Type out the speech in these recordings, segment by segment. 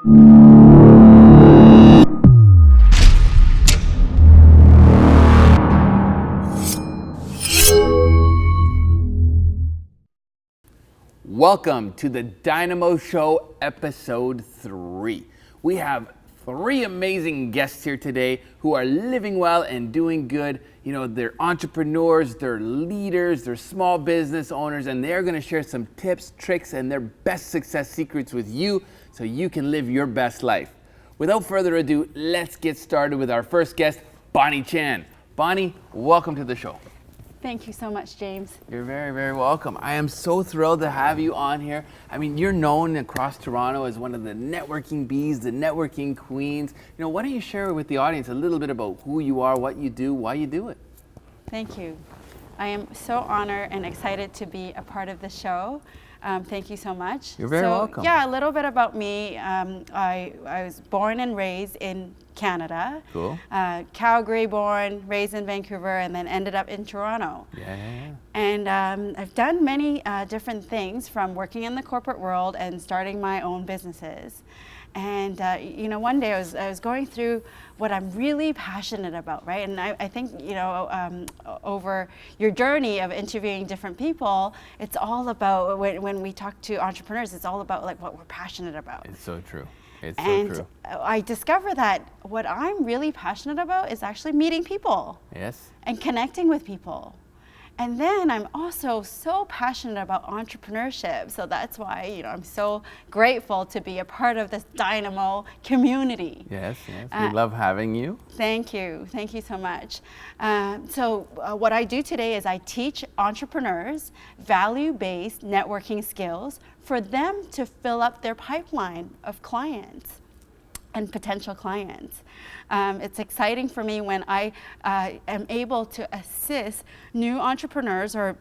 Welcome to the DYNAMO Show, episode 3. We have 3 amazing guests here today who are living well and doing good. You know, they're entrepreneurs, they're leaders, they're small business owners, and they're gonna share some tips, tricks, and their best success secrets with you so you can live your best life. Without further ado, let's get started with our first guest, Bonnie Chan. Bonnie, welcome to the show. Thank you so much, James. You're very, very welcome. I am so thrilled to have you on here. I mean, you're known across Toronto as one of the networking bees, the networking queens. You know, why don't you share with the audience a little bit about who you are, what you do, why you do it? Thank you. I am so honored and excited to be a part of the show. Thank you so much. You're very welcome. Yeah, a little bit about me. I was born and raised in Canada. Cool. Calgary born, raised in Vancouver, and then ended up in Toronto. Yeah. And I've done many different things, from working in the corporate world and starting my own businesses. And you know, one day I was going through what I'm really passionate about, right? And I think, you know, over your journey of interviewing different people, it's all about, when we talk to entrepreneurs, it's all about like what we're passionate about. It's so true. It's and so true. I discovered that what I'm really passionate about is actually meeting people. Yes. And connecting with people. And then I'm also so passionate about entrepreneurship. So that's why, you know, I'm so grateful to be a part of this DYNAMO community. Yes. We love having you. Thank you. Thank you so much. What I do today is I teach entrepreneurs value-based networking skills for them to fill up their pipeline of clients and potential clients. It's exciting for me when I am able to assist new entrepreneurs or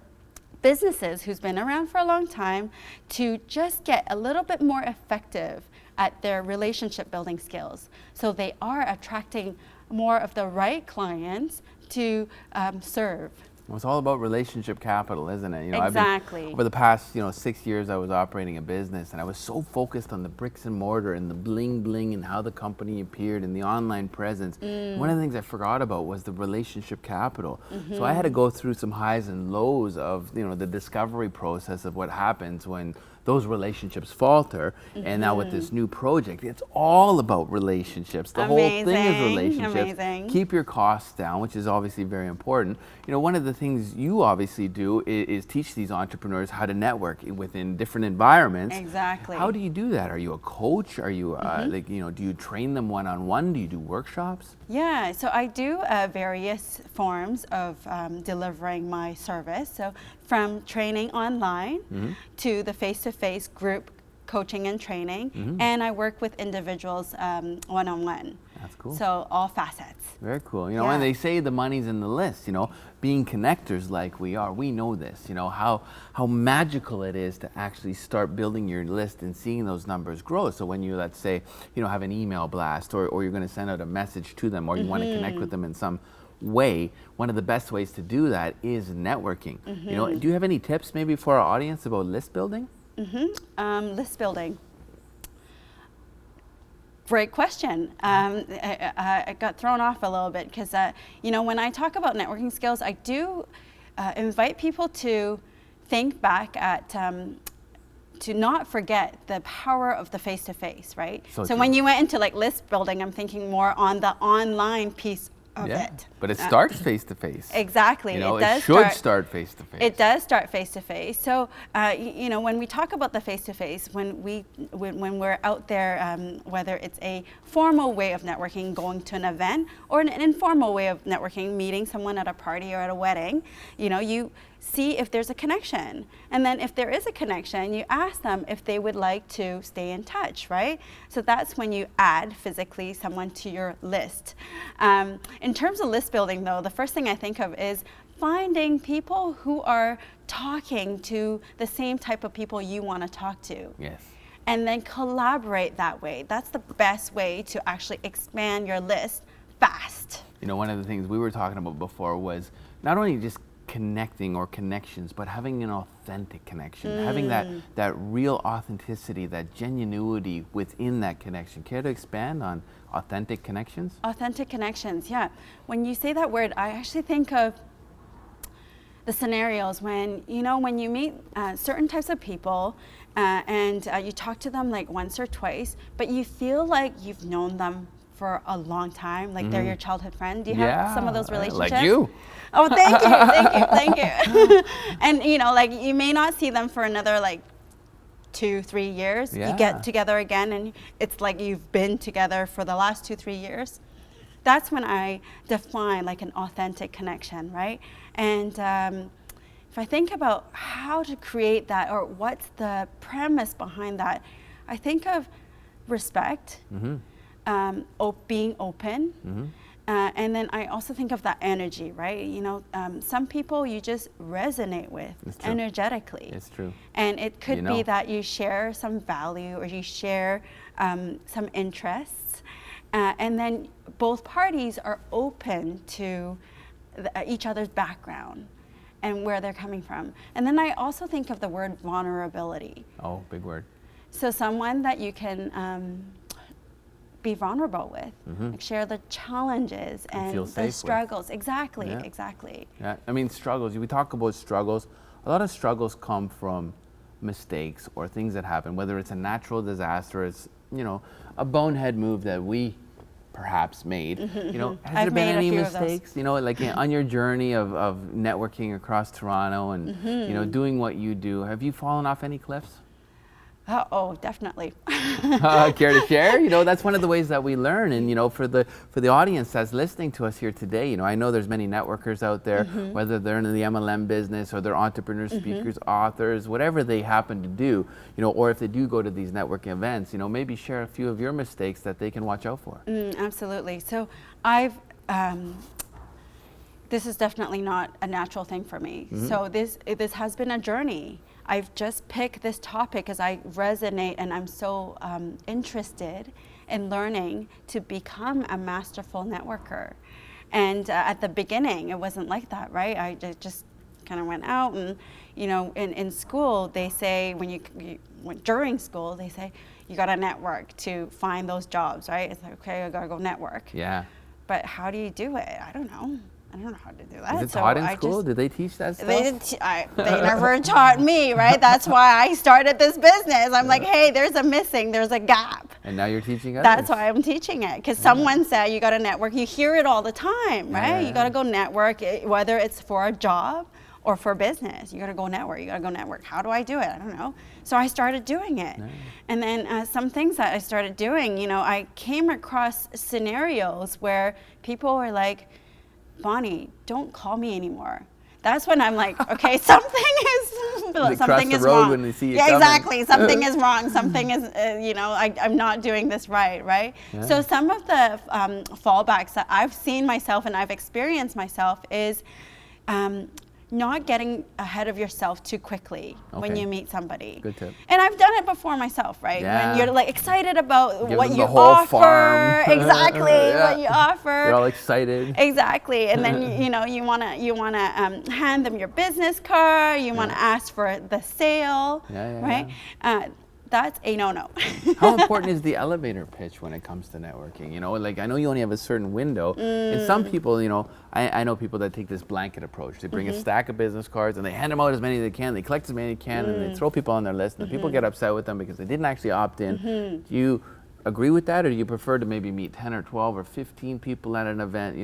businesses who's been around for a long time to just get a little bit more effective at their relationship building skills. So they are attracting more of the right clients to serve. Well, it's all about relationship capital, isn't it? You know, Exactly. Over the past, 6 years, I was operating a business, and I was so focused on the bricks and mortar and the bling bling and how the company appeared and the online presence. One of the things I forgot about was the relationship capital. So I had to go through some highs and lows of, the discovery process of what happens when those relationships falter. And now with this new project, it's all about relationships. The whole thing is relationships. Amazing. Keep your costs down, which is obviously very important. You know, one of the things you obviously do is teach these entrepreneurs how to network within different environments. Exactly. How do you do that? Are you a coach? Are you do you train them one-on-one? Do you do workshops? Yeah, so I do various forms of delivering my service. So from training online to the face-to-face group coaching and training, and I work with individuals one-on-one. That's cool. So all facets. Very cool. You know, when they say the money's in the list, being connectors like we are, we know this, how magical it is to actually start building your list and seeing those numbers grow. So when you, let's say, have an email blast or you're going to send out a message to them or you want to connect with them in some way, one of the best ways to do that is networking. Do you have any tips maybe for our audience about list building? List building. Great question. I got thrown off a little bit because, when I talk about networking skills, I do invite people to think back at, to not forget the power of the face-to-face, right? So when you went into like list building, I'm thinking more on the online piece of it. But it starts face-to-face. Exactly. It should start face-to-face. It does start face-to-face. So, when we talk about the face-to-face, when we're out there, whether it's a formal way of networking, going to an event, or an informal way of networking, meeting someone at a party or at a wedding, you see if there's a connection. And then if there is a connection, you ask them if they would like to stay in touch, right? So that's when you add physically someone to your list. In terms of list building though, the first thing I think of is finding people who are talking to the same type of people you want to talk to. Yes. And then collaborate that way. That's the best way to actually expand your list fast. One of the things we were talking about before was not only just connecting or connections, but having an authentic connection, having that real authenticity, that genuinity within that connection. Care to expand on authentic connections? Authentic connections, yeah. When you say that word, I actually think of the scenarios when, when you meet certain types of people and you talk to them like once or twice, but you feel like you've known them for a long time, like they're your childhood friend. Do you have some of those relationships? Like you. Oh, thank you. And like you may not see them for another like 2-3 years. Yeah. You get together again and it's like you've been together for the last 2-3 years. That's when I define like an authentic connection, right? And if I think about how to create that or what's the premise behind that, I think of respect, being open, and then I also think of that energy, right? Some people you just resonate with energetically. It's true. And it could be that you share some value or you share some interests, and then both parties are open to each other's background and where they're coming from. And then I also think of the word vulnerability. Oh, big word. So someone that you can be vulnerable with, like share the challenges and the struggles. Exactly. Yeah, I mean struggles, we talk about struggles. A lot of struggles come from mistakes or things that happen, whether it's a natural disaster, it's, a bonehead move that we perhaps made. Has there been any mistakes? Like on your journey of networking across Toronto and doing what you do, have you fallen off any cliffs? Oh, definitely. Care to share? That's one of the ways that we learn. And for the audience that's listening to us here today, I know there's many networkers out there, whether they're in the MLM business or they're entrepreneurs, speakers, authors, whatever they happen to do, or if they do go to these networking events, maybe share a few of your mistakes that they can watch out for. Absolutely. So this is definitely not a natural thing for me. So this has been a journey. I've just picked this topic as I resonate and I'm so interested in learning to become a masterful networker. And at the beginning, it wasn't like that, right? I just kind of went out and, in school, they say, during school, they say, you got to network to find those jobs, right? It's like, okay, I got to go network. Yeah. But how do you do it? I don't know how to do that. Is it taught in school? Did they teach that stuff? They never taught me, right? That's why I started this business. I'm like, hey, there's a gap. And now you're teaching others. That's why I'm teaching it. Because someone said you got to network. You hear it all the time, right? You got to go network, whether it's for a job or for business. You got to go network. How do I do it? I don't know. So I started doing it. And then some things that I started doing, I came across scenarios where people were like, Bonnie, don't call me anymore. That's when I'm like, okay, something is wrong. When they see you exactly. Something is wrong. Something is, I'm not doing this right? Yeah. So some of the fallbacks that I've seen myself and I've experienced myself is not getting ahead of yourself too quickly when you meet somebody. Good tip. And I've done it before myself, right? Yeah. When you're like excited about Give what them you the whole offer. Farm. Exactly, what you offer. You're all excited. Exactly. And then you wanna hand them your business card, you wanna ask for the sale. Right? That's a no-no. How important is the elevator pitch when it comes to networking? Like I know you only have a certain window. And some people, I know people that take this blanket approach. They bring a stack of business cards and they hand them out as many as they can. They collect as many as they can and they throw people on their list. And people get upset with them because they didn't actually opt in. Do you agree with that, or do you prefer to maybe meet 10 or 12 or 15 people at an event,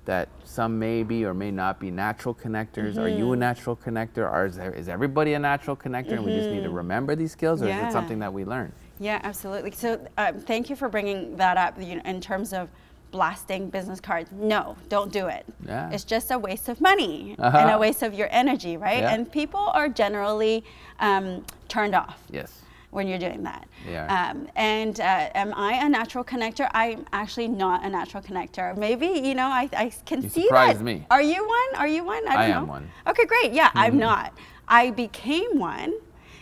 that some may be or may not be natural connectors? Are you a natural connector? Or is everybody a natural connector and we just need to remember these skills, or is it something that we learn? Yeah, absolutely. So thank you for bringing that up in terms of blasting business cards. No, don't do it. Yeah. It's just a waste of money and a waste of your energy, right? Yeah. And people are generally turned off. Yes. When you're doing that. Yeah. Am I a natural connector? I'm actually not a natural connector. Maybe, I can see that. You surprised me. Are you one? I don't know. am one. Okay, great. Yeah, I'm not. I became one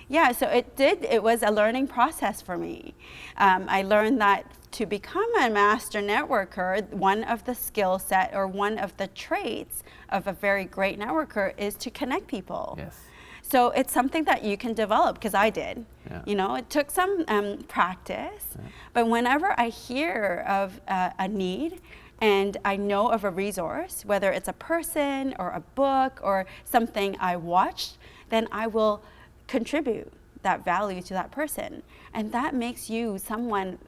Yeah, so it was a learning process for me. I learned that to become a master networker, one of the skill set or one of the traits of a very great networker is to connect people. Yes. So it's something that you can develop, because I did. Yeah. You know, it took some practice, but whenever I hear of a need and I know of a resource, whether it's a person or a book or something I watched, then I will contribute that value to that person, and that makes you someone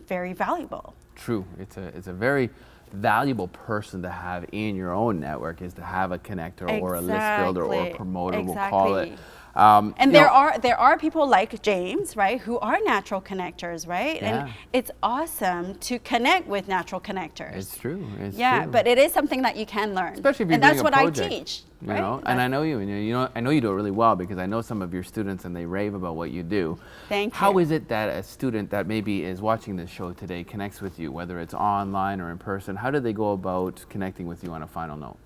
very valuable. True. It's a very valuable person to have in your own network, is to have a connector or a list builder or a promoter, we'll call it. And there are people like James, right, who are natural connectors, right? Yeah. And it's awesome to connect with natural connectors. It's true. It's yeah, true. but it is something that you can learn. Especially if you're and doing that's a what project, I teach. You right? know, and I know you, I know you do it really well, because I know some of your students and they rave about what you do. Thank you. How is it that a student that maybe is watching this show today connects with you, whether it's online or in person? How do they go about connecting with you on a final note?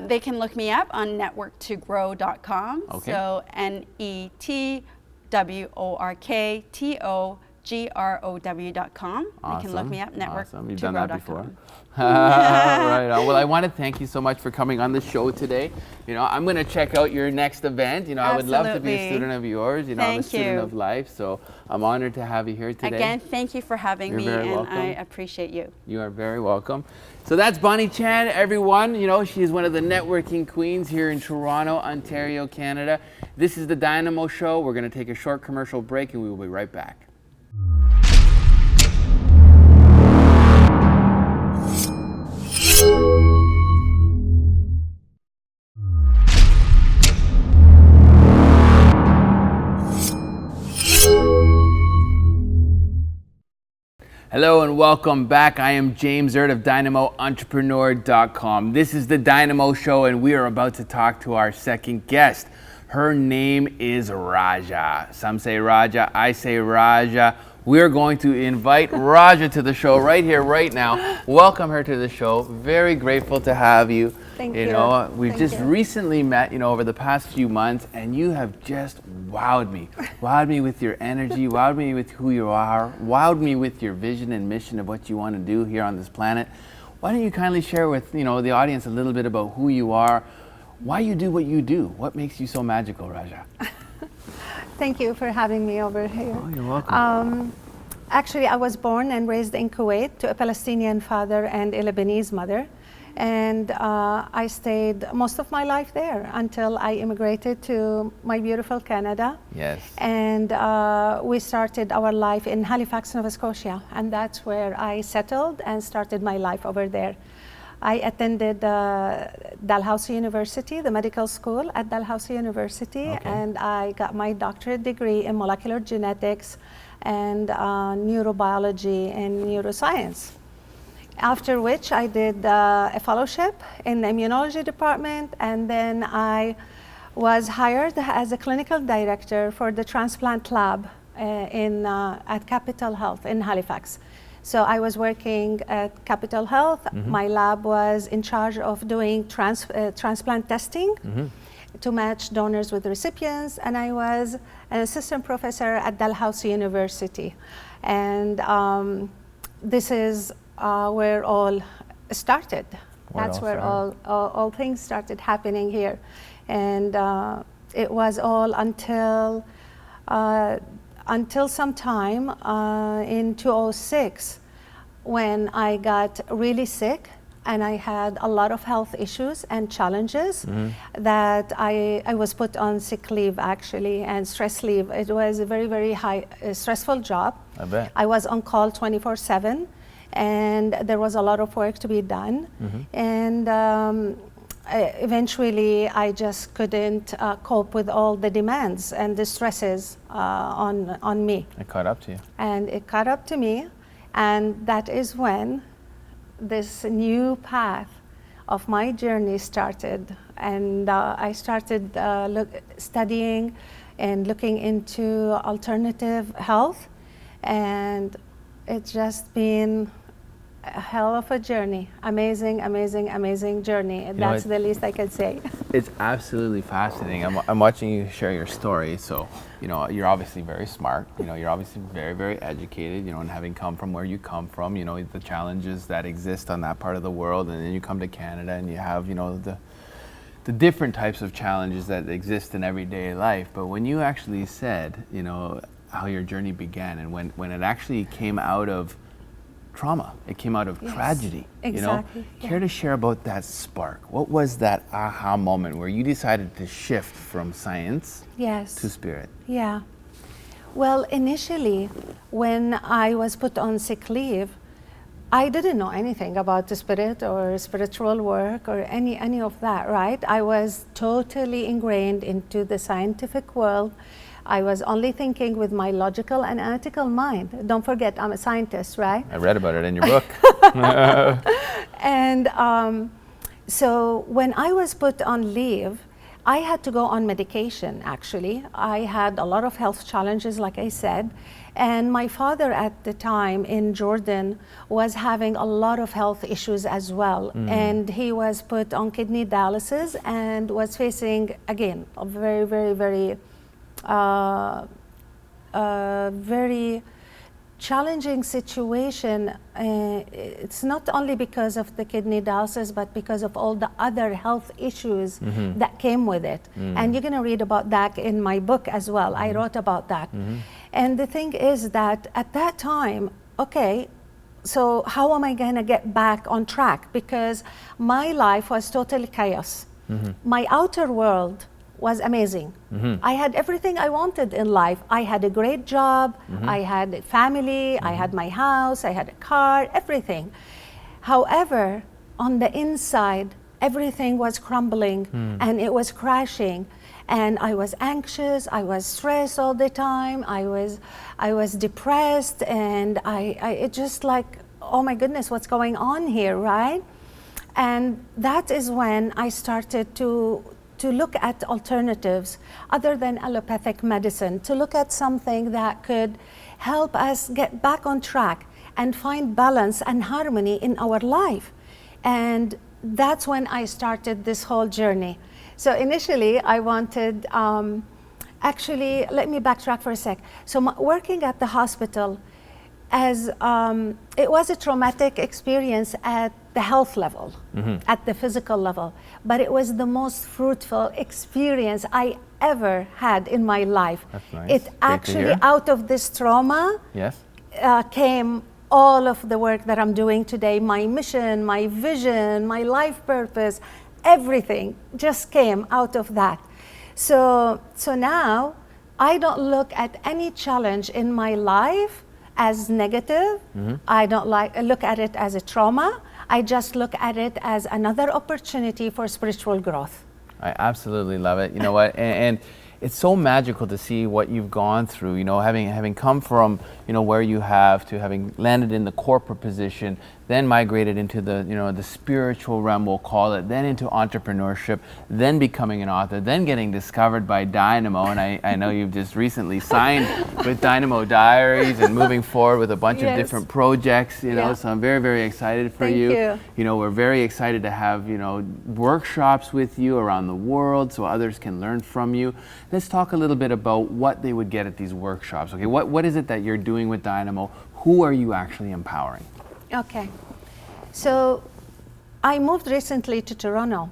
They can look me up on networktogrow.com. Okay. So networktogrow.com. Awesome. They can look me up, Awesome. You've done that before. networktogrow.com. Right on. Well, I want to thank you so much for coming on the show today. You know, I'm going to check out your next event. You know, I would love to be a student of yours. You know, I'm a student of life, so I'm honored to have you here today. Again, thank you for having me, and welcome. I appreciate you. You are very welcome. So that's Bonnie Chan, everyone. You know, she is one of the networking queens here in Toronto, Ontario, Canada. This is the Dynamo Show. We're going to take a short commercial break, and we will be right back. Hello and welcome back. I am James Erdt of DynamoEntrepreneur.com. This is the Dynamo Show, and we are about to talk to our second guest. Her name is Raja. Some say Raja, I say Raja. We're going to invite Raja to the show right here, right now. Welcome her to the show. Very grateful to have you. Thank you. You know, we've Thank just you. recently met, you know, over the past few months, and you have just wowed me. Wowed me with your energy, wowed me with who you are, wowed me with your vision and mission of what you want to do here on this planet. Why don't you kindly share with, you know, the audience a little bit about who you are, why you do what you do, what makes you so magical, Raja? Thank you for having me over here. Oh, you're welcome. Actually, I was born and raised in Kuwait to a Palestinian father and a Lebanese mother. And I stayed most of my life there until I immigrated to my beautiful Canada. Yes. And we started our life in Halifax, Nova Scotia. And that's where I settled and started my life over there. I attended Dalhousie University, the medical school at Dalhousie University, and I got my doctorate degree in molecular genetics and neurobiology and neuroscience. After which I did a fellowship in the immunology department, and then I was hired as a clinical director for the transplant lab at Capital Health in Halifax. So I was working at Capital Health. My lab was in charge of doing transplant testing to match donors with recipients, and I was an assistant professor at Dalhousie University. And this is where all started. That's where all things started happening here. And it was all until some time in 2006 when I got really sick and I had a lot of health issues and challenges that I was put on sick leave actually and stress leave. It was a very, very high stressful job. I bet. I was on call 24/7 and there was a lot of work to be done. And eventually I just couldn't cope with all the demands and the stresses on me. It caught up to you. And it caught up to me, and that is when this new path of my journey started. And I started studying and looking into alternative health, and it's just been A hell of a journey. Amazing, amazing, amazing journey. That's the least I can say. It's absolutely fascinating. I'm watching you share your story. So, you're obviously very smart. You're obviously very, very educated, and having come from where you come from, the challenges that exist on that part of the world. And then you come to Canada and you have, the different types of challenges that exist in everyday life. But when you actually said, how your journey began and when it actually came out of trauma, it came out of tragedy, exactly. Care to share about that spark? What was that aha moment where you decided to shift from science to spirit? Yeah. Well, initially, when I was put on sick leave, I didn't know anything about the spirit or spiritual work or any of that, right? I was totally ingrained into the scientific world. I was only thinking with my logical and analytical mind. Don't forget, I'm a scientist, right? I read about it in your book. And so when I was put on leave, I had to go on medication, actually. I had a lot of health challenges, like I said. And my father at the time in Jordan was having a lot of health issues as well. And he was put on kidney dialysis and was facing, again, a very, very, very very challenging situation. It's not only because of the kidney dialysis, but because of all the other health issues that came with it. And you're going to read about that in my book as well. I wrote about that. And the thing is that at that time, okay, so how am I going to get back on track? Because my life was totally chaos. My outer world was amazing. I had everything I wanted in life. I had a great job, I had a family, I had my house, I had a car, everything. However, on the inside, everything was crumbling and it was crashing. And I was anxious, I was stressed all the time, I was depressed, and it just like, oh my goodness, what's going on here, right? And that is when I started to look at alternatives other than allopathic medicine, to look at something that could help us get back on track and find balance and harmony in our life. And that's when I started this whole journey. So initially I wanted, actually, let me backtrack for a sec. So working at the hospital, as it was a traumatic experience at the health level, at the physical level, but it was the most fruitful experience I ever had in my life. That's nice. It actually, out of this trauma, came all of the work that I'm doing today, my mission, my vision, my life purpose, everything just came out of that. So now I don't look at any challenge in my life as negative. I don't look at it as a trauma. I just look at it as another opportunity for spiritual growth. I absolutely love it. You know what? And it's so magical to see what you've gone through, having come from, where you have, to having landed in the corporate position, then migrated into the, the spiritual realm, we'll call it, then into entrepreneurship, then becoming an author, then getting discovered by Dynamo. And I know you've just recently signed with Dynamo Diaries and moving forward with a bunch of different projects, so I'm very, very excited for you. We're very excited to have, workshops with you around the world so others can learn from you. Let's talk a little bit about what they would get at these workshops. Okay, what is it that you're doing with Dynamo? Who are you actually empowering? Okay, so I moved recently to Toronto,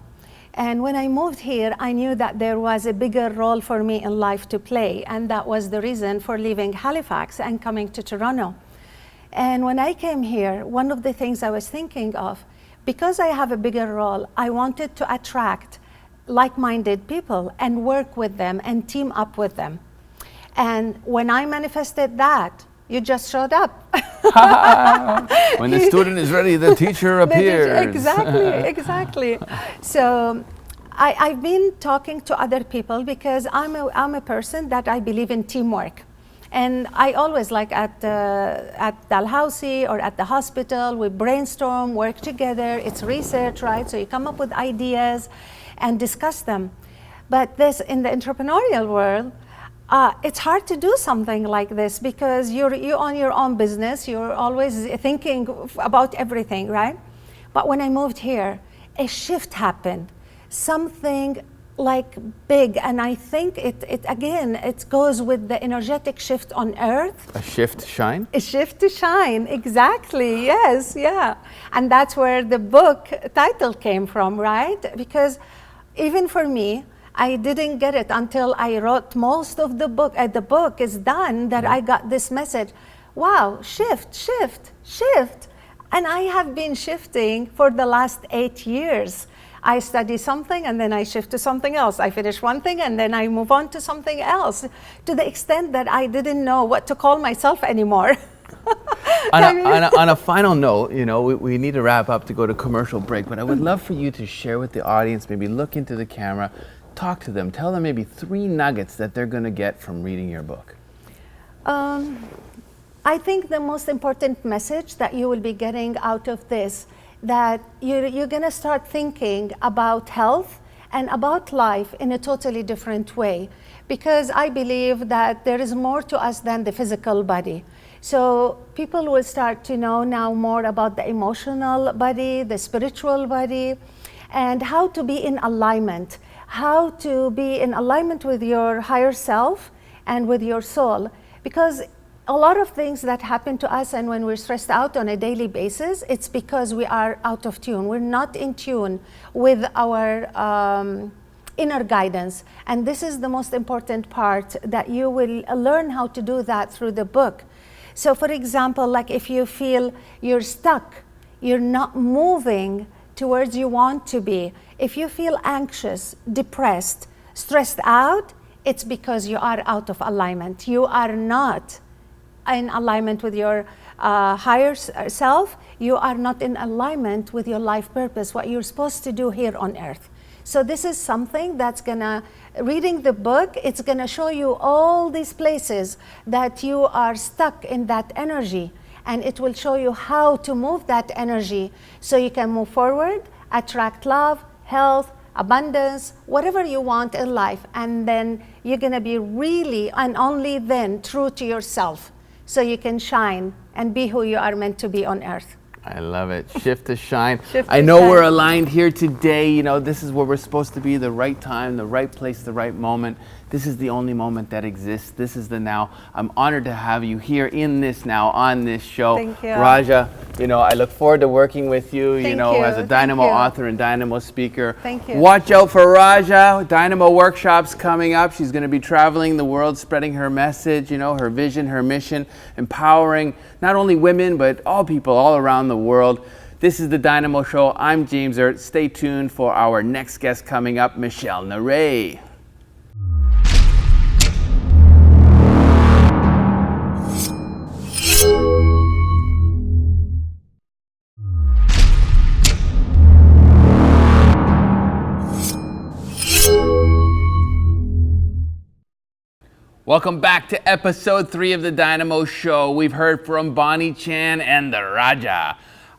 and when I moved here, I knew that there was a bigger role for me in life to play, and that was the reason for leaving Halifax and coming to Toronto. And when I came here, one of the things I was thinking of, because I have a bigger role, I wanted to attract like-minded people and work with them and team up with them. And when I manifested that, you just showed up. When the student is ready, the teacher appears. Exactly. So I've been talking to other people because I'm a person that I believe in teamwork. And I always, like at Dalhousie or at the hospital, we brainstorm, work together. It's research, right? So you come up with ideas and discuss them. But this, in the entrepreneurial world, it's hard to do something like this because you own your own business. You're always thinking about everything, right? But when I moved here, a shift happened, something like big, and I think it goes with the energetic shift on Earth. A shift to shine? A shift to shine, exactly, yes, yeah. And that's where the book title came from, right? Because even for me, I didn't get it until I wrote most of the book. The book is done that I got this message. Wow, shift, shift, shift. And I have been shifting for the last 8 years. I study something and then I shift to something else. I finish one thing and then I move on to something else, to the extent that I didn't know what to call myself anymore. On a final note, you know, we need to wrap up to go to commercial break, but I would love for you to share with the audience, maybe look into the camera, talk to them, tell them maybe 3 nuggets that they're going to get from reading your book. I think the most important message that you will be getting out of this, that you're going to start thinking about health and about life in a totally different way, because I believe that there is more to us than the physical body. So people will start to know now more about the emotional body, the spiritual body, and how to be in alignment, how to be in alignment with your higher self and with your soul. Because a lot of things that happen to us, and when we're stressed out on a daily basis, it's because we are out of tune. We're not in tune with our inner guidance. And this is the most important part, that you will learn how to do that through the book. So for example, like if you feel you're stuck, you're not moving towards you want to be, if you feel anxious, depressed, stressed out, it's because you are out of alignment. You are not in alignment with your higher self. You are not in alignment with your life purpose, what you're supposed to do here on earth. So this is something that's gonna, reading the book, it's gonna show you all these places that you are stuck in that energy, and it will show you how to move that energy so you can move forward, attract love, health, abundance, whatever you want in life. And then you're gonna be really, and only then, true to yourself, so you can shine and be who you are meant to be on earth. I love it. Shift to shine. Shift to I know shine. we're aligned here today. You know, this is where we're supposed to be, the right time, the right place, the right moment. This is the only moment that exists. This is the now. I'm honored to have you here in this now, on this show. Thank you. Raja, you know, I look forward to working with you, you Thank know, you. as a Thank Dynamo you. author and Dynamo speaker. Thank you. Watch out for Raja. Dynamo workshops coming up. She's going to be traveling the world, spreading her message, you know, her vision, her mission, empowering not only women, but all people all around the world. This is the Dynamo Show. I'm James Erdt. Stay tuned for our next guest coming up, Mishal Neray. Welcome back to episode 3 of the Dynamo Show. We've heard from Bonnie Chan and the Raja.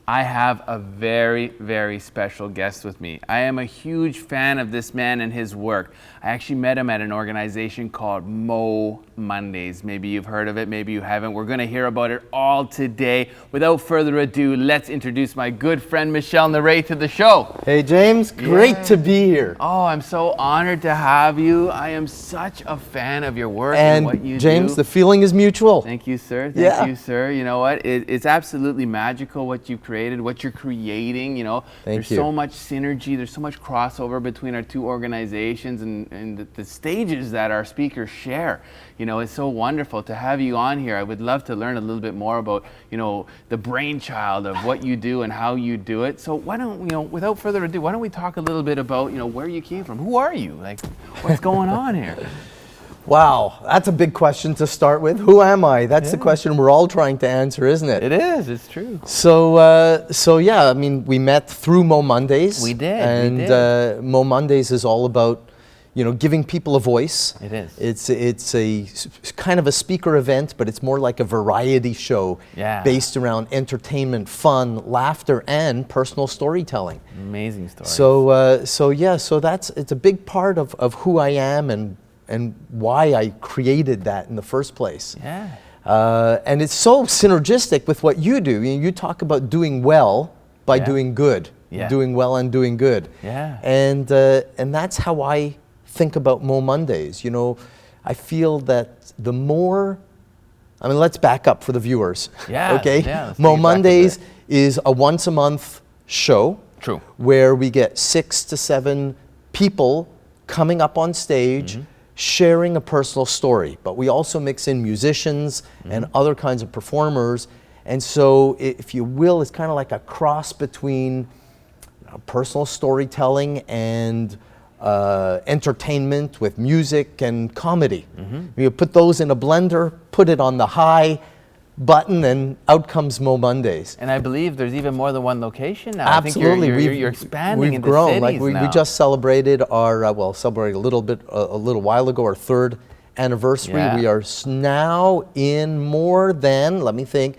I have a very, very special guest with me. I am a huge fan of this man and his work. I actually met him at an organization called Mo Mondays. Maybe you've heard of it, maybe you haven't. We're going to hear about it all today. Without further ado, let's introduce my good friend Mishal Neray to the show. Hey James, great to be here. Oh, I'm so honored to have you. I am such a fan of your work and what you James, do. the feeling is mutual. Thank you, sir. Thank you, sir. You know what? It's absolutely magical what you've created, what you're creating. You know, there's so much synergy, there's so much crossover between our two organizations, and the stages that our speakers share. You know, it's so wonderful to have you on here. I would love to learn a little bit more about, you know, the brainchild of what you do and how you do it. So why don't, you know, without further ado, why don't we talk a little bit about, you know, where you came from? Who are you? Like, what's going on here? Wow, that's a big question to start with. Who am I? That's the question we're all trying to answer, isn't it? It is, it's true. So yeah, I mean, we met through Mo Mondays. We did, And Mo Mondays is all about, you know, giving people a voice. It is. It's a kind of a speaker event, but it's more like a variety show based around entertainment, fun, laughter, and personal storytelling. Amazing story. So it's a big part of who I am and and why I created that in the first place. Yeah. And it's so synergistic with what you do. You talk about doing well by doing good. Yeah. Doing well and doing good. Yeah. And that's how I think about Mo Mondays. You know, I feel that the more, I mean, let's back up for the viewers. Yeah. Okay. Yeah, Mo Mondays is a once a month show. True. Where we get 6 to 7 people coming up on stage, sharing a personal story. But we also mix in musicians and other kinds of performers. And so, if you will, it's kind of like a cross between personal storytelling and entertainment with music and comedy. You put those in a blender, put it on the high button, and out comes Mo Mondays. And I believe there's even more than one location now. Absolutely. I think you're expanding we've into grown. cities Like we now. just celebrated our, celebrated a little while ago, our 3rd anniversary. Yeah. We are now in more than, let me think,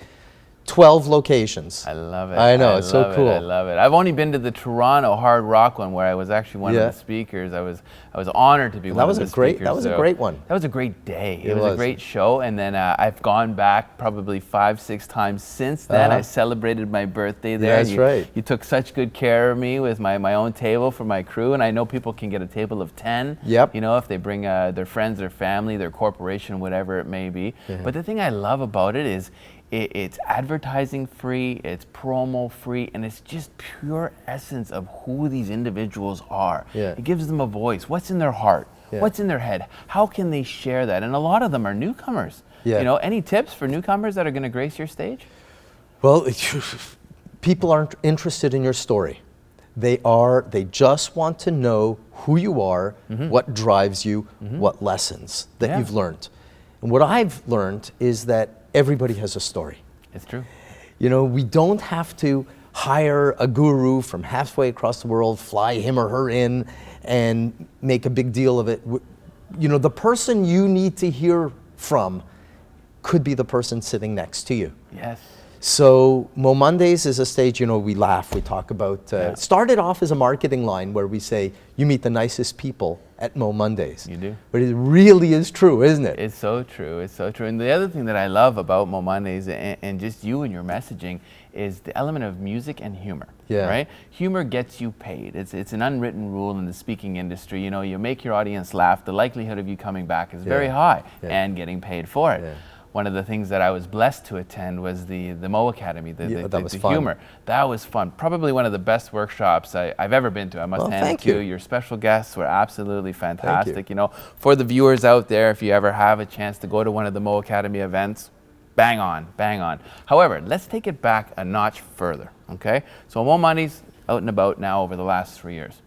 12 locations. I love it. I know, it's so cool. I love it. I've only been to the Toronto Hard Rock one where I was actually one Yeah. of the speakers. I was honored to be one of the speakers. That was a great one. That was a great day. It was a great show. And then I've gone back probably 5-6 times since then. I celebrated my birthday there. That's right. You took such good care of me with my own table for my crew. And I know people can get a table of 10. Yep. You know, if they bring their friends, their family, their corporation, whatever it may be. But the thing I love about it is it's advertising free, it's promo free, and it's just pure essence of who these individuals are. Yeah. It gives them a voice. What's in their heart? Yeah. What's in their head? How can they share that? And a lot of them are newcomers. Yeah. You know, any tips for newcomers that are going to grace your stage? Well, people aren't interested in your story. They just want to know who you are, what drives you, what lessons that you've learned. And what I've learned is that everybody has a story. It's true. You know, we don't have to hire a guru from halfway across the world, fly him or her in, and make a big deal of it. You know, the person you need to hear from could be the person sitting next to you. Yes. So Mo Mondays is a stage, you know, we laugh, we talk about, it started off as a marketing line where we say, you meet the nicest people at Mo Mondays. You do. But it really is true, isn't it? It's so true. It's so true. And the other thing that I love about Mo Mondays and just you and your messaging is the element of music and humor. Yeah. Right? Humor gets you paid. It's an unwritten rule in the speaking industry. You know, you make your audience laugh, the likelihood of you coming back is very high and getting paid for it. Yeah. One of the things that I was blessed to attend was the Mo Academy, the humor. That was fun. Probably one of the best workshops I've ever been to. I must hand it to you. Your special guests were absolutely fantastic. You know, for the viewers out there, if you ever have a chance to go to one of the Mo Academy events, bang on, bang on. However, let's take it back a notch further, okay? So Mo Mondays out and about now over the last 3 years.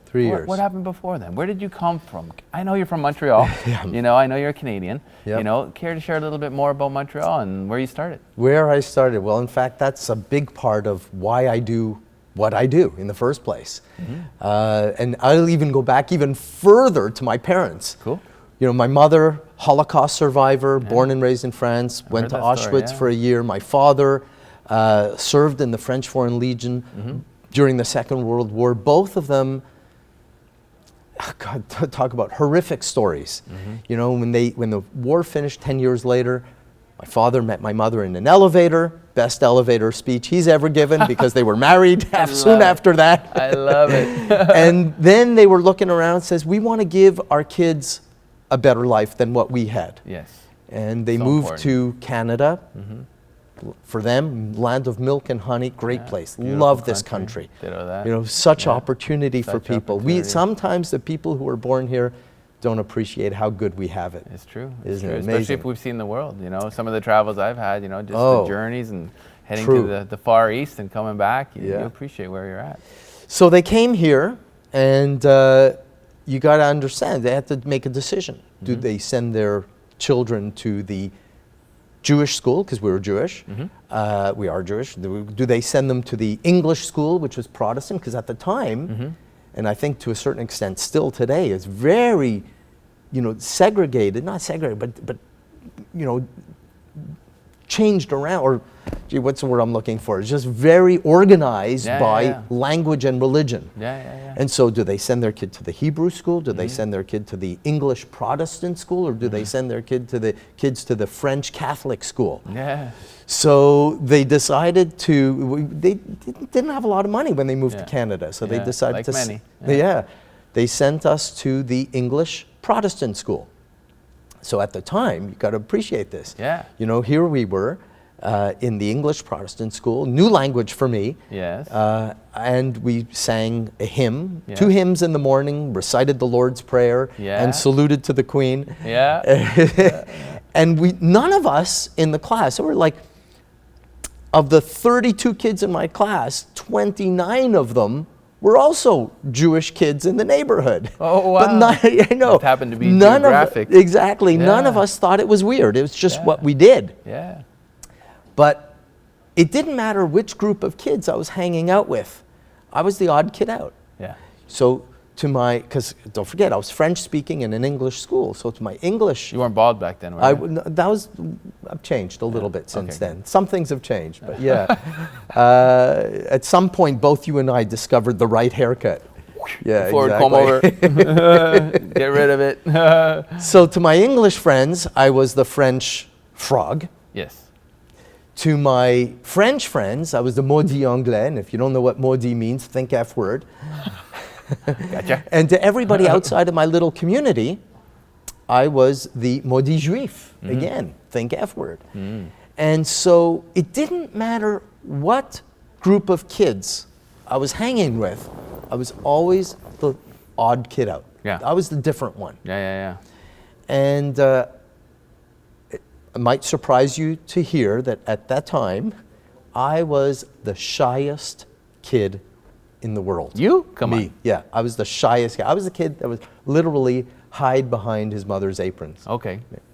3 years. What happened before then? Where did you come from? I know you're from Montreal. You know, I know you're a Canadian. You know, care to share a little bit more about Montreal and where you started? Where I started? Well, in fact, that's a big part of why I do what I do in the first place. And I'll even go back even further to my parents. Cool. You know, my mother, Holocaust survivor, born and raised in France, went to Auschwitz for a year. My father served in the French Foreign Legion during the Second World War. Both of them, God, talk about horrific stories. You know, when the war finished 10 years later, my father met my mother in an elevator, best elevator speech he's ever given because they were married soon after that. I love it. And then they were looking around and says, we want to give our kids a better life than what we had. Yes. And they moved to Canada. For them, land of milk and honey, great place. Love this country. Ditto that. You know, such opportunity for people. We sometimes the people who are born here don't appreciate how good we have it. It's true. Isn't it Especially amazing? if we've seen the world. You know, some of the travels I've had. You know, just the journeys and heading to the Far East and coming back. You appreciate where you're at. So they came here, and you got to understand they had to make a decision. Do they send their children to the Jewish school, because we were Jewish, we are Jewish. Do they send them to the English school, which was Protestant? Because at the time, and I think to a certain extent still today, it's very, you know, segregated, not segregated, but you know, changed around, or gee, what's the word I'm looking for? It's just very organized by language and religion. And so do they send their kid to the Hebrew school? Do they send their kid to the English Protestant school? Or do they send their kids to the French Catholic school? So they decided they didn't have a lot of money when they moved to Canada. So they decided they sent us to the English Protestant school. So at the time, you got to appreciate this. You know, here we were in the English Protestant school, new language for me. And we sang a hymn, 2 hymns in the morning, recited the Lord's Prayer, and saluted to the Queen. And none of us in the class, so we're like, of the 32 kids in my class, 29 of them were also Jewish kids in the neighborhood. Oh, wow. But I know. It happened to be geographic. Exactly. None of us thought it was weird. It was just what we did. But it didn't matter which group of kids I was hanging out with. I was the odd kid out. So because don't forget, I was French speaking in an English school. So to my English. You weren't bald back then, were you? I've changed a little bit since then. Some things have changed, but at some point, both you and I discovered the right haircut. Forward, comb over. Get rid of it. So to my English friends, I was the French frog. To my French friends, I was the maudit anglais. And if you don't know what maudit means, think F word. Gotcha. And to everybody outside of my little community, I was the maudit juif. Again, think F word. And so it didn't matter what group of kids I was hanging with, I was always the odd kid out. I was the different one. And it might surprise you to hear that at that time, I was the shyest kid in the world. You? Come on. Yeah, I was the shyest kid. I was the kid that would literally hide behind his mother's aprons.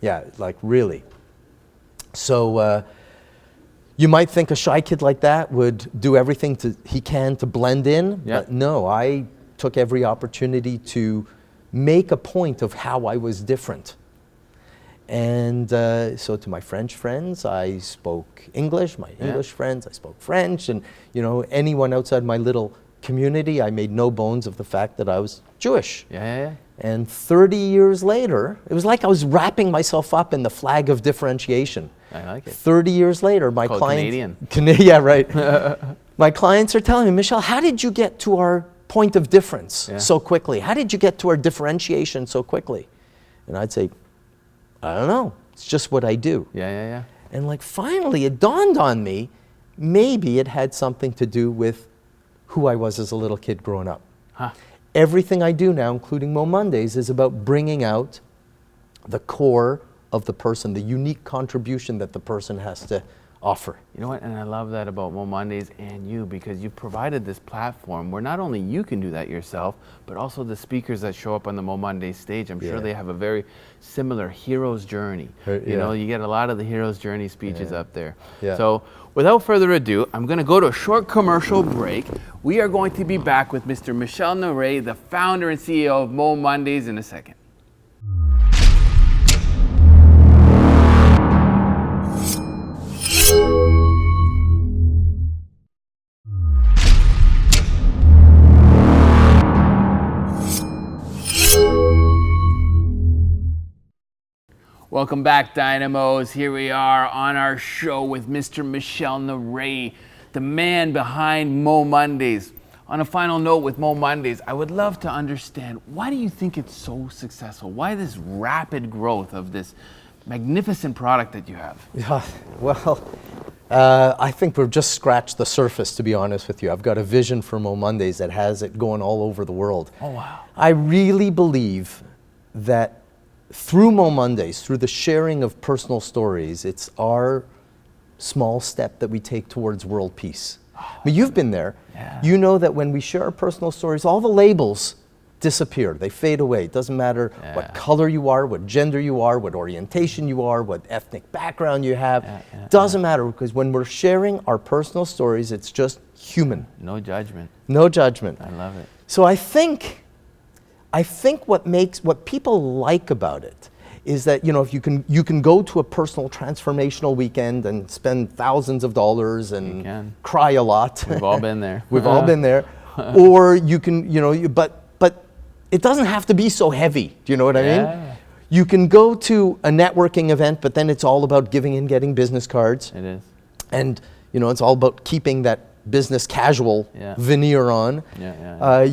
Yeah, like really. So you might think a shy kid like that would do everything he can to blend in, but no, I took every opportunity to make a point of how I was different. And so to my French friends, I spoke English. My English friends, I spoke French. And you know, anyone outside my little community, I made no bones of the fact that I was Jewish. And 30 years later, it was like I was wrapping myself up in the flag of differentiation. I like it. 30 years later, my clients... Canadian. Yeah, right. My clients are telling me, Mishal, how did you get to our point of difference so quickly? How did you get to our differentiation so quickly? And I'd say, I don't know. It's just what I do. And like finally, it dawned on me, maybe it had something to do with who I was as a little kid growing up. Everything I do now, including Mo Mondays, is about bringing out the core of the person, the unique contribution that the person has to offer. You know what, and I love that about Mo Mondays and you, because you've provided this platform where not only you can do that yourself, but also the speakers that show up on the Mo Mondays stage. I'm sure they have a very similar hero's journey. You know, you get a lot of the hero's journey speeches up there. So without further ado, I'm going to go to a short commercial break. We are going to be back with Mr. Mishal Neray, the founder and CEO of Mo Mondays, in a second. Welcome back, Dynamos. Here we are on our show with Mr. Mishal Neray, the man behind Mo Mondays. On a final note with Mo Mondays, I would love to understand, why do you think it's so successful? Why this rapid growth of this magnificent product that you have? I think we've just scratched the surface, to be honest with you. I've got a vision for Mo Mondays that has it going all over the world. Oh, wow. I really believe that through Mo Mondays, through the sharing of personal stories, it's our small step that we take towards world peace. But you've been there. You know that when we share our personal stories, all the labels disappear. They fade away. It doesn't matter what color you are, what gender you are, what orientation you are, what ethnic background you have. Doesn't matter, because when we're sharing our personal stories, it's just human. No judgment. No judgment. I love it. So I think what people like about it is that, you know, if you can go to a personal transformational weekend and spend thousands of dollars and cry a lot. We've all been there. We've all been there. Or you can, you know, but it doesn't have to be so heavy. Do you know what I mean? You can go to a networking event, but then it's all about giving and getting business cards. It is. And, you know, it's all about keeping that business casual veneer on.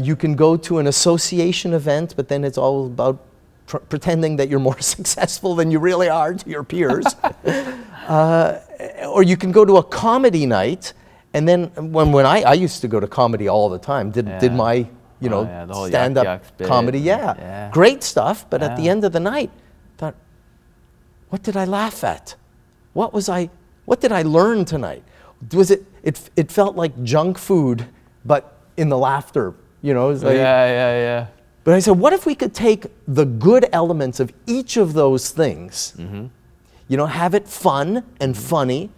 You can go to an association event, but then it's all about pretending that you're more successful than you really are to your peers. Or you can go to a comedy night, and then when I used to go to comedy all the time, did my, you know, stand-up comedy, great stuff, but at the end of the night, thought, what did I laugh at? What did I learn tonight? Was it felt like junk food, but in the laughter, you know? It was like, But I said, what if we could take the good elements of each of those things, you know, have it fun and funny,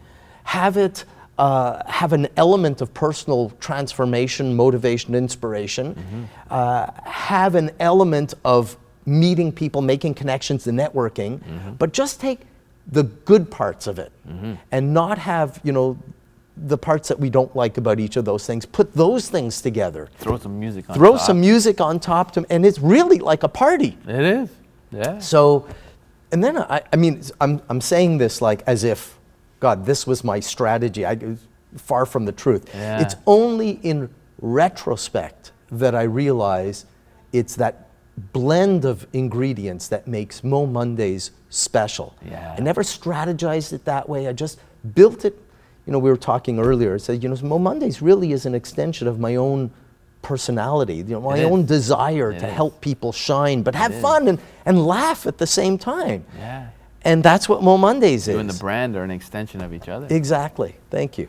have it have an element of personal transformation, motivation, inspiration, have an element of meeting people, making connections and networking, but just take the good parts of it and not have, you know, the parts that we don't like about each of those things. Put those things together. Throw some music on top. Throw some music on top to, and it's really like a party. It is, yeah. So, and then I mean, I'm saying this like as if, God, this was my strategy. Far from the truth. It's only in retrospect that I realize it's that blend of ingredients that makes Mo Mondays special. I never strategized it that way. I just built it. You know, we were talking earlier. I said, you know, Mo Mondays really is an extension of my own personality, you know, my own desire to help people shine, but have fun and laugh at the same time. And that's what Mo Mondays is. You and the brand are an extension of each other. Exactly. Thank you.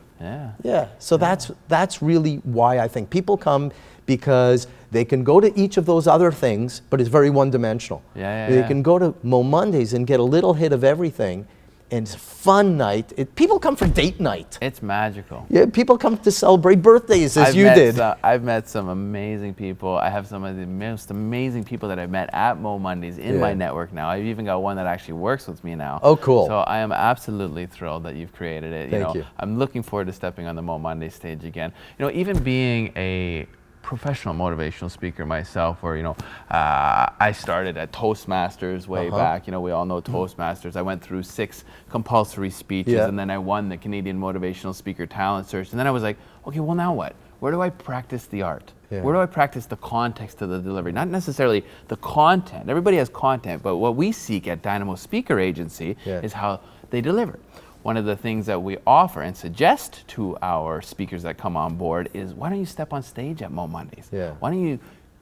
So that's really why I think people come, because they can go to each of those other things, but it's very one-dimensional. They can go to Mo Mondays and get a little hit of everything, and it's a fun night. People come for date night. It's magical. Yeah, people come to celebrate birthdays as you did. I've met some amazing people. I have some of the most amazing people that I've met at Mo Mondays in my network now. I've even got one that actually works with me now. Oh, cool. So I am absolutely thrilled that you've created it. Thank you. I'm looking forward to stepping on the Mo Monday stage again. You know, even being a professional motivational speaker myself, where, you know, I started at Toastmasters way back. You know, we all know Toastmasters. I went through 6 compulsory speeches, and then I won the Canadian Motivational Speaker Talent Search. And then I was like, okay, well, now what? Where do I practice the art? Where do I practice the context of the delivery? Not necessarily the content. Everybody has content, but what we seek at Dynamo Speaker Agency is how they deliver. One of the things that we offer and suggest to our speakers that come on board is, why don't you step on stage at Mo Mondays? Why don't you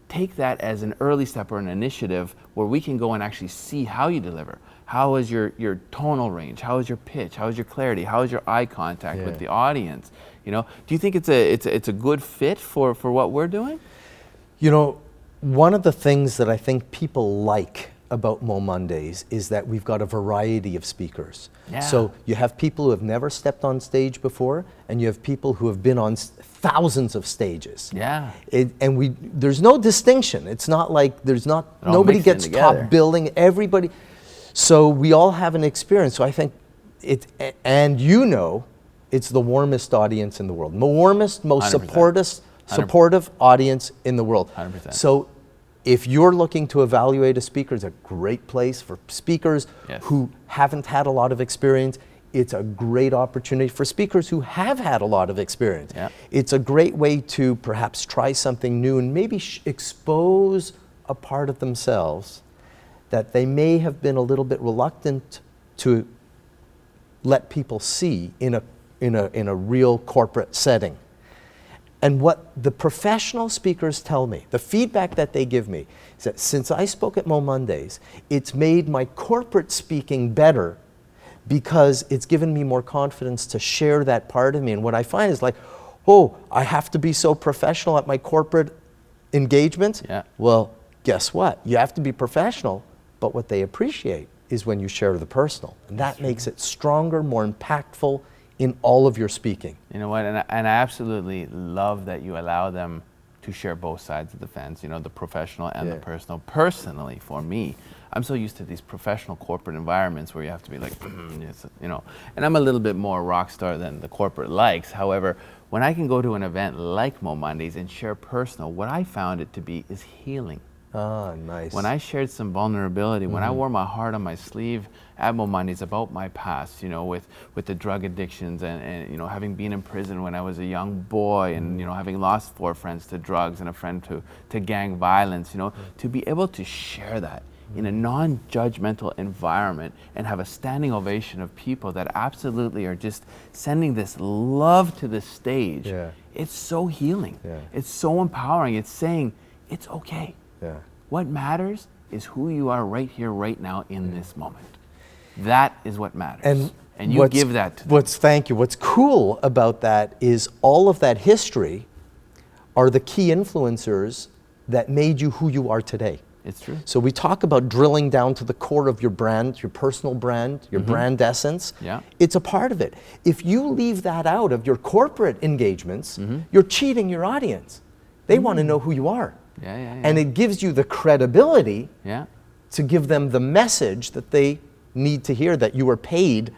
take that as an early step or an initiative where we can go and actually see how you deliver. How is your tonal range? How is your pitch? How is your clarity? How is your eye contact with the audience? You know, do you think it's a good fit for what we're doing? You know, one of the things that I think people like about Mo Mondays is that we've got a variety of speakers. So you have people who have never stepped on stage before, and you have people who have been on thousands of stages. And there's no distinction. It's not like nobody gets top billing. Everybody. So we all have an experience. So I think and you know, it's the warmest audience in the world. The warmest, most 100%. supportive audience in the world. 100%. So if you're looking to evaluate a speaker, it's a great place for speakers who haven't had a lot of experience. It's a great opportunity for speakers who have had a lot of experience. It's a great way to perhaps try something new and maybe expose a part of themselves that they may have been a little bit reluctant to let people see in a real corporate setting. And what the professional speakers tell me, the feedback that they give me, is that since I spoke at Mo Mondays, it's made my corporate speaking better because it's given me more confidence to share that part of me. And what I find is like, oh, I have to be so professional at my corporate engagements? Well, guess what? You have to be professional, but what they appreciate is when you share the personal. And that makes it stronger, more impactful in all of your speaking. You know what, and I absolutely love that you allow them to share both sides of the fence, you know, the professional and the personal. Personally, for me, I'm so used to these professional corporate environments where you have to be like, yes, you know, and I'm a little bit more rock star than the corporate likes. However, when I can go to an event like Mo Mondays and share personal, what I found it to be is healing. Ah, nice. When I shared some vulnerability, when I wore my heart on my sleeve at Mo Mondays about my past, you know, with the drug addictions and you know, having been in prison when I was a young boy and, you know, having lost 4 friends to drugs and a friend to gang violence, you know, to be able to share that in a non-judgmental environment and have a standing ovation of people that absolutely are just sending this love to the stage. Yeah. It's so healing. Yeah. It's so empowering. It's saying, it's okay. Yeah. What matters is who you are right here, right now, in this moment. That is what matters. And you give that to them. Thank you. What's cool about that is all of that history are the key influencers that made you who you are today. It's true. So we talk about drilling down to the core of your brand, your personal brand, your brand essence. Yeah. It's a part of it. If you leave that out of your corporate engagements, you're cheating your audience. They want to know who you are. Yeah, yeah, yeah. And it gives you the credibility Yeah. to give them the message that they need to hear, that you are paid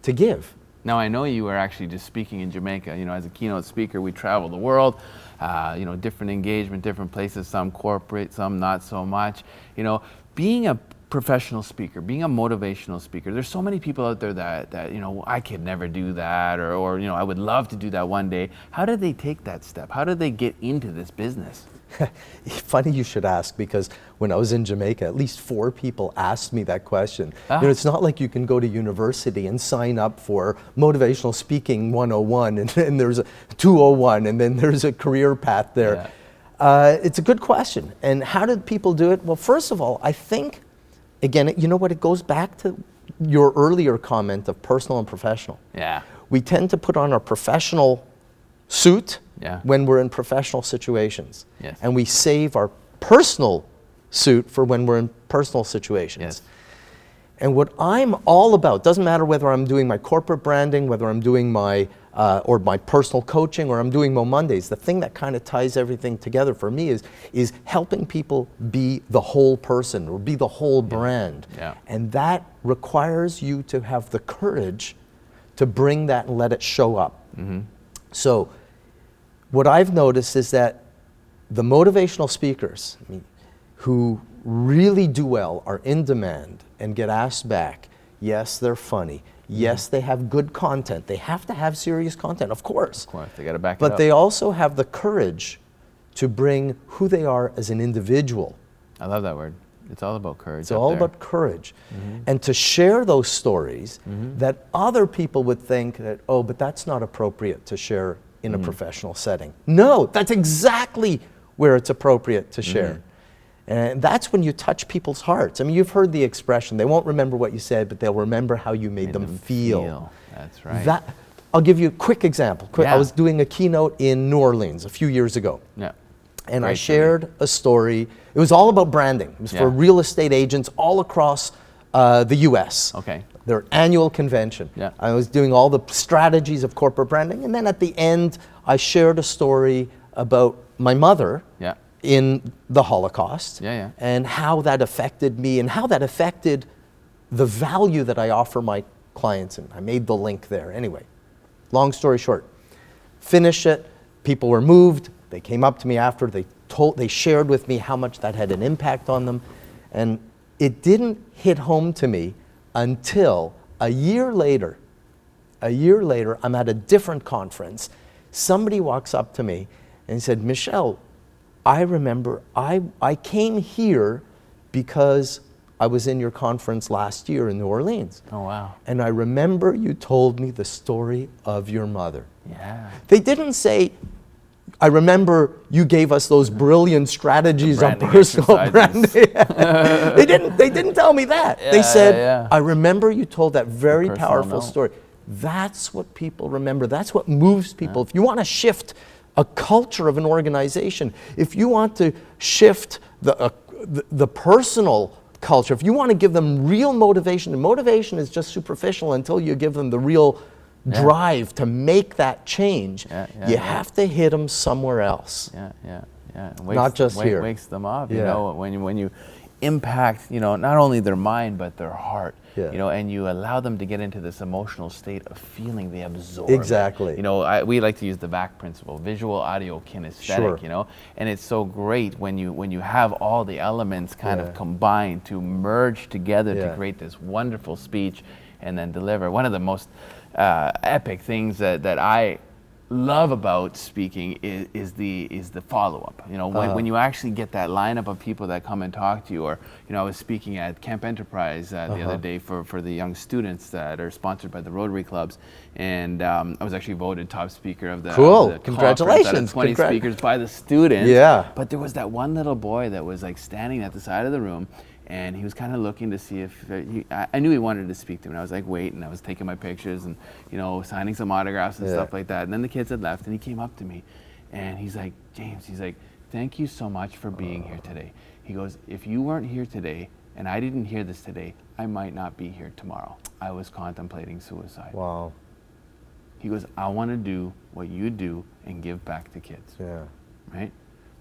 to give. Now, I know you were actually just speaking in Jamaica. You know, as a keynote speaker, we travel the world, you know, different engagement, different places, some corporate, some not so much. You know, being a professional speaker, being a motivational speaker, there's so many people out there that you know, I could never do that, or, you know, I would love to do that one day. How did they take that step? How did they get into this business? Funny you should ask, because when I was in Jamaica, at least 4 people asked me that question. You know, it's not like you can go to university and sign up for Motivational Speaking 101 and there's a 201 and then there's a career path there. Yeah. It's a good question. And how did people do it? Well, first of all, I think, again, you know what, it goes back to your earlier comment of personal and professional. Yeah. We tend to put on our professional suit when we're in professional situations. Yes. And we save our personal suit for when we're in personal situations. Yes. And what I'm all about, doesn't matter whether I'm doing my corporate branding, whether I'm doing my or my personal coaching, or I'm doing Mo Mondays, the thing that kind of ties everything together for me is helping people be the whole person or be the whole brand. Yeah. And that requires you to have the courage to bring that and let it show up. So what I've noticed is that the motivational speakers who really do well are in demand and get asked back. Yes, they're funny. Yes, they have good content. They have to have serious content, of course. Of course, they got to back it up. But they also have the courage to bring who they are as an individual. I love that word. It's all about courage. It's all about courage. And to share those stories that other people would think that, oh, but that's not appropriate to share in a professional setting. No, that's exactly where it's appropriate to share. And that's when you touch people's hearts. I mean, you've heard the expression, they won't remember what you said, but they'll remember how you made them feel. That's right. I'll give you a quick example. I was doing a keynote in New Orleans a few years ago. Yeah. And I shared a story. It was all about branding. It was for real estate agents all across the US. Okay. Their annual convention. Yeah. I was doing all the strategies of corporate branding. And then at the end, I shared a story about my mother in the Holocaust and how that affected me and how that affected the value that I offer my clients. And I made the link there. Anyway, long story short, finished it. People were moved. They came up to me after, they shared with me how much that had an impact on them. And it didn't hit home to me until a year later, I'm at a different conference. Somebody walks up to me and said, Mishal, I remember I came here because I was in your conference last year in New Orleans. Oh, wow. And I remember you told me the story of your mother. Yeah. They didn't say, I remember you gave us those brilliant strategies on personal branding. They didn't tell me that. They said, I remember you told that very powerful story. That's what people remember. That's what moves people. If you want to shift a culture of an organization, if you want to shift the personal culture, if you want to give them real motivation, and motivation is just superficial until you give them the real drive to make that change, you have to hit them somewhere else. Yeah. Not just here. Wakes them up. You know, when you impact, not only their mind, but their heart. Yeah. And you allow them to get into this emotional state of feeling they absorb it. Exactly. We like to use the VAC principle, visual, audio, kinesthetic, Sure. and it's so great when you have all the elements kind of combined to merge together to create this wonderful speech and then deliver. One of the most epic things that I love about speaking is the follow-up. When you actually get that lineup of people that come and talk to you, or I was speaking at Camp Enterprise the other day for the young students that are sponsored by the Rotary Clubs, and I was actually voted top speaker of the Cool. of the Congratulations. conference out of 20 speakers by the students. Yeah. But there was that one little boy that was like standing at the side of the room, and he was kind of looking to see if I knew he wanted to speak to me. And I was like, wait, and I was taking my pictures and signing some autographs and stuff like that. And then the kids had left, and he came up to me, and he's like, James, he's like, thank you so much for being here today. He goes, if you weren't here today and I didn't hear this today, I might not be here tomorrow. I was contemplating suicide. Wow. He goes, I want to do what you do and give back to kids. Yeah. Right?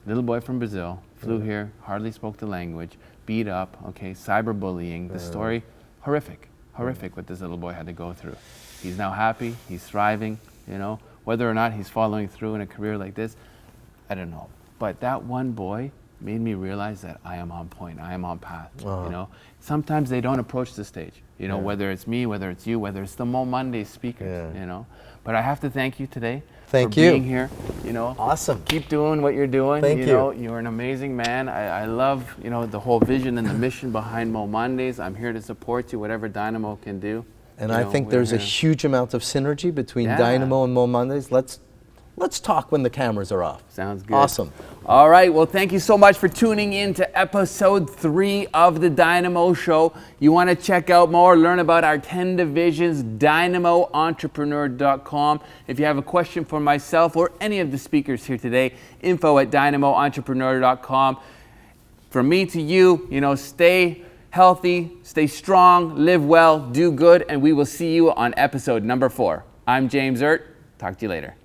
Little boy from Brazil, flew here, hardly spoke the language, beat up, cyberbullying. The story, horrific what this little boy had to go through. He's now happy, he's thriving, whether or not he's following through in a career like this, I don't know. But that one boy made me realize that I am on point, I am on path, Sometimes they don't approach the stage, whether it's me, whether it's you, whether it's the Mo Monday speakers, But I have to thank you today. Thank for you. being here, Awesome. Keep doing what you're doing. Thank you. You're an amazing man. I love, the whole vision and the mission behind Mo Mondays. I'm here to support you, whatever Dynamo can do. And I think there's a huge amount of synergy between Dynamo and Mo Mondays. Let's talk when the cameras are off. Sounds good. Awesome. All right. Well, thank you so much for tuning in to episode 3 of the Dynamo Show. You want to check out more, learn about our 10 divisions, dynamoentrepreneur.com. If you have a question for myself or any of the speakers here today, info@dynamoentrepreneur.com. From me to you, stay healthy, stay strong, live well, do good, and we will see you on episode number 4. I'm James Erdt. Talk to you later.